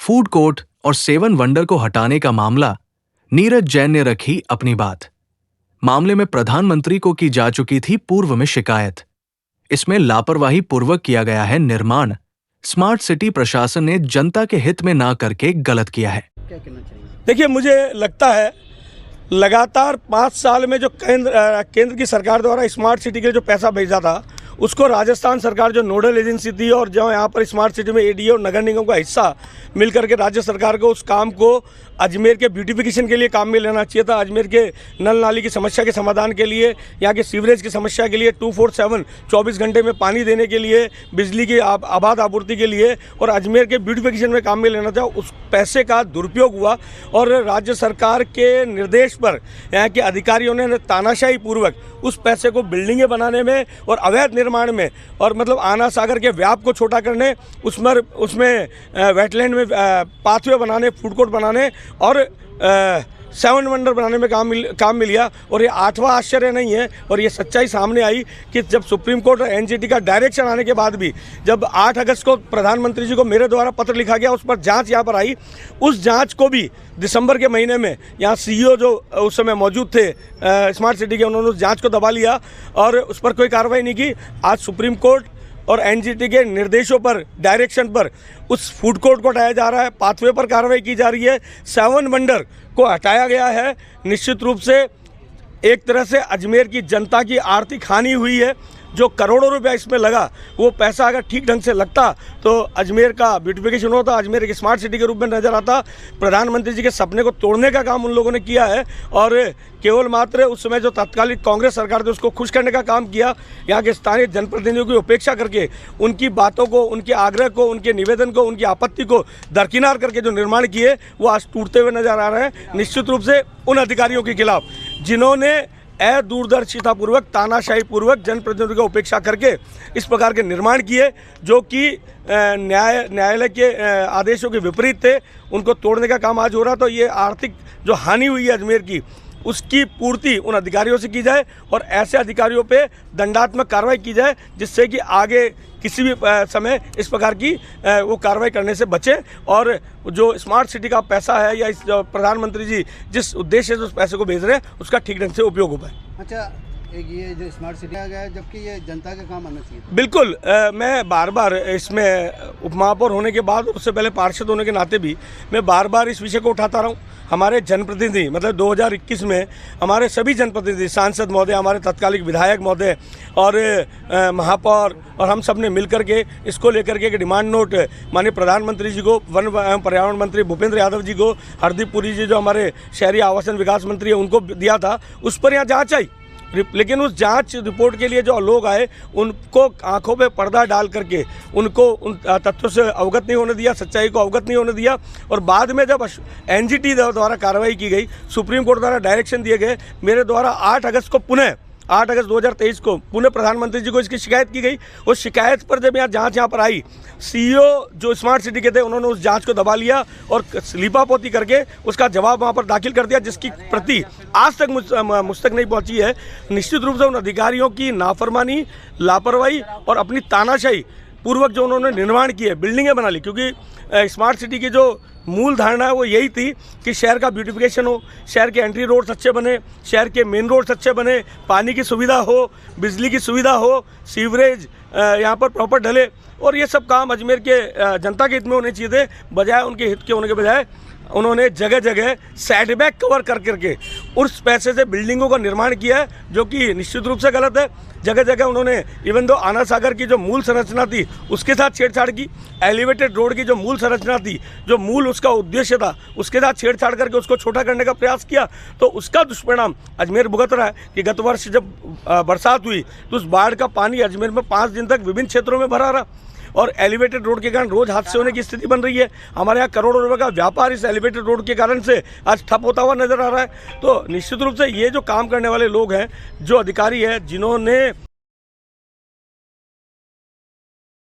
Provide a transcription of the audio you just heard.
Food court और seven wonder को हटाने का मामला, नीरज जैन ने रखी अपनी बात। मामले में प्रधानमंत्री को की जा चुकी थी पूर्व में शिकायत। इसमें लापरवाही पूर्वक किया गया है निर्माण। स्मार्ट सिटी प्रशासन ने जनता के हित में ना करके गलत किया है। क्या कहना चाहिए? देखिए, मुझे लगता है लगातार 5 साल में जो केंद्र की सरकार द्वारा स्मार्ट सिटी के लिए जो पैसा भेजा था, उसको राजस्थान सरकार जो नोडल एजेंसी थी और जो यहाँ पर स्मार्ट सिटी में एडीए और नगर निगम का हिस्सा मिलकर के राज्य सरकार को उस काम को अजमेर के ब्यूटिफिकेशन के लिए काम में लेना चाहिए था। अजमेर के नल नाली की समस्या के समाधान के लिए, यहाँ के सीवरेज की समस्या के लिए, 24/7 24 घंटे में पानी देने के लिए, बिजली की आबाद आपूर्ति के लिए और अजमेर के ब्यूटिफिकेशन में काम में लेना था। उस पैसे का दुरुपयोग हुआ और राज्य सरकार के निर्देश पर यहाँ के अधिकारियों ने तानाशाही पूर्वक उस पैसे को बिल्डिंगें बनाने में और अवैध निर्माण में और मतलब आना सागर के व्याप को छोटा करने, उसमें वेटलैंड में पाथवे बनाने, फूड कोर्ट बनाने और 7 वंडर बनाने में काम में लिया। और ये 8वां आश्चर्य नहीं है और ये सच्चाई सामने आई कि जब सुप्रीम कोर्ट और एनजीटी का डायरेक्शन आने के बाद भी जब 8 अगस्त को प्रधानमंत्री जी को मेरे द्वारा पत्र लिखा गया, उस पर जांच यहाँ पर आई, उस जांच को भी दिसंबर के महीने में यहाँ सीईओ जो उस समय मौजूद थे स्मार्ट सिटी के, उन्होंने उस जाँच को दबा लिया और उस पर कोई कार्रवाई नहीं की। आज सुप्रीम कोर्ट और एनजीटी के निर्देशों पर, डायरेक्शन पर उस फूड कोर्ट को हटाया जा रहा है, पाथवे पर कार्रवाई की जा रही है, 7 वंडर को हटाया गया है। निश्चित रूप से एक तरह से अजमेर की जनता की आर्थिक हानि हुई है। जो करोड़ों रुपया इसमें लगा, वो पैसा अगर ठीक ढंग से लगता तो अजमेर का ब्यूटिफिकेशन होता, अजमेर एक स्मार्ट सिटी के रूप में नज़र आता। प्रधानमंत्री जी के सपने को तोड़ने का काम उन लोगों ने किया है और केवल मात्र उस समय जो तत्कालीन कांग्रेस सरकार थी उसको खुश करने का काम किया। यहाँ के स्थानीय जनप्रतिनिधियों की उपेक्षा करके, उनकी बातों को, उनके आग्रह को, उनके निवेदन को, उनकी आपत्ति को दरकिनार करके जो निर्माण किए वो आज टूटते हुए नजर आ रहे हैं। निश्चित रूप से उन अधिकारियों के खिलाफ जिन्होंने दूरदर्शितापूर्वक, तानाशाही पूर्वक जनप्रतिनिधियों की उपेक्षा करके इस प्रकार के निर्माण किए जो कि न्यायालय के आदेशों के विपरीत थे, उनको तोड़ने का काम आज हो रहा। तो ये आर्थिक जो हानि हुई है अजमेर की, उसकी पूर्ति उन अधिकारियों से की जाए और ऐसे अधिकारियों पे दंडात्मक कार्रवाई की जाए जिससे कि आगे किसी भी समय इस प्रकार की वो कार्रवाई करने से बचे और जो स्मार्ट सिटी का पैसा है या इस जो प्रधानमंत्री जी जिस उद्देश्य से उस पैसे को भेज रहे हैं उसका ठीक ढंग से उपयोग हो पाए। अच्छा, एक ये जो स्मार्ट सिटी आ गया है, जबकि ये जनता के काम आना चाहिए। बिल्कुल, मैं बार बार इसमें उपमहापौर होने के बाद, उससे पहले पार्षद होने के नाते भी मैं बार बार इस विषय को उठाता रहा हूँ। हमारे जनप्रतिनिधि, मतलब 2021 में हमारे सभी जनप्रतिनिधि, सांसद महोदय, हमारे तत्कालीन विधायक महोदय और महापौर और हम सब ने मिलकर के इसको लेकर के एक डिमांड नोट माननीय प्रधानमंत्री जी को, वन एवं पर्यावरण मंत्री भूपेंद्र यादव जी को, हरदीप पुरी जी जो हमारे शहरी आवासन विकास मंत्री हैं उनको दिया था। उस पर यहाँ जाँच आई, लेकिन उस जांच रिपोर्ट के लिए जो लोग आए उनको आंखों पे पर्दा डाल करके उनको उन तथ्यों से अवगत नहीं होने दिया, सच्चाई को अवगत नहीं होने दिया। और बाद में जब एनजीटी द्वारा कार्रवाई की गई, सुप्रीम कोर्ट द्वारा डायरेक्शन दिए गए, मेरे द्वारा 8 अगस्त 2023 को पुनः प्रधानमंत्री जी को इसकी शिकायत की गई। उस शिकायत पर जब जांच यहाँ पर आई, सीईओ जो स्मार्ट सिटी के थे उन्होंने उस जांच को दबा लिया और लीपापोती करके उसका जवाब वहाँ पर दाखिल कर दिया, जिसकी प्रति आज तक मुझ तक नहीं पहुँची है। निश्चित रूप से उन अधिकारियों की नाफरमानी, लापरवाही और अपनी तानाशाही पूर्वक जो उन्होंने निर्माण किए, बिल्डिंगें बना ली, क्योंकि स्मार्ट सिटी की जो मूल धारणा है वो यही थी कि शहर का ब्यूटिफिकेशन हो, शहर के एंट्री रोड्स अच्छे बने, शहर के मेन रोड्स अच्छे बने, पानी की सुविधा हो, बिजली की सुविधा हो, सीवरेज यहाँ पर प्रॉपर ढले और ये सब काम अजमेर के जनता के हित में होने चाहिए थे। बजाय उनके हित के होने के बजाय उन्होंने जगह जगह सेटबैक कवर कर करके उस पैसे से बिल्डिंगों का निर्माण किया है, जो कि निश्चित रूप से गलत है। जगह जगह उन्होंने इवन दो आना सागर की जो मूल संरचना थी उसके साथ छेड़छाड़ की, एलिवेटेड रोड की जो मूल संरचना थी, जो मूल उसका उद्देश्य था, उसके साथ छेड़छाड़ करके उसको छोटा करने का प्रयास किया। तो उसका दुष्परिणाम अजमेर भुगत रहा है कि गत वर्ष जब बरसात हुई तो उस बाढ़ का पानी अजमेर में 5 दिन तक विभिन्न क्षेत्रों में भरा रहा और एलिवेटेड रोड के कारण रोज हादसे होने की स्थिति बन रही है। हमारे यहाँ करोड़ों रुपए का व्यापार इस एलिवेटेड रोड के कारण से आज ठप होता हुआ नजर आ रहा है। तो निश्चित रूप से ये जो काम करने वाले लोग हैं, जो अधिकारी हैं, जिन्होंने